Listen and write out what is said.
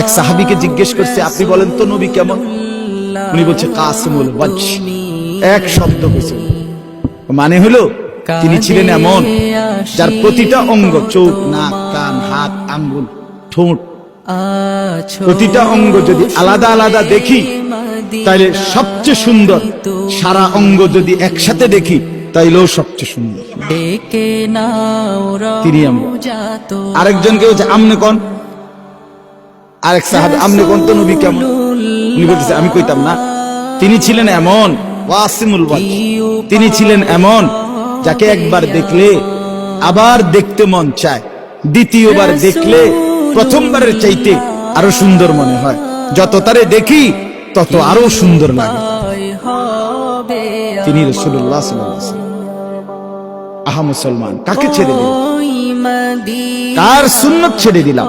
এক সাহাবীকে জিজ্ঞেস করছে, আপনি বলেন তো নবী কেমন? উনি বলছে কাসিমুল ওয়াজহ। এক শব্দ কইছে, মানে হলো তিনি ছিলেন এমন যার প্রতিটা অঙ্গ, চোখ, নাক, কান, হাত, আঙ্গুল, ঠোঁট, প্রতিটা অঙ্গ যদি আলাদা আলাদা দেখি তাহলে সবচেয়ে সুন্দর, সারা অঙ্গ যদি একসাথে দেখি তাইলেও সবচেয়ে সুন্দর তিনি। আরেকজনকে বলছে আমনে কোন, আরেক সাহাবী আমনে কোন তো নবী কেমন? উনি বলতেছে আমি কইতাম না, তিনি ছিলেন এমন ওয়াসিমুল ওয়াজহ, তিনি ছিলেন এমন যাকে একবার দেখলে আবার দেখতে মন চায়, দ্বিতীয়বার দেখলে প্রথমবারের চাইতে আরো সুন্দর মনে হয়, যত তারে দেখি তত আরো সুন্দর লাগে। তিনি রাসূলুল্লাহ সাল্লাল্লাহু আলাইহি ওয়াসাল্লাম। আহা মুসলমান, কাকে ছেড়ে দিলাম? কার সুন্নাত ছেড়ে দিলাম?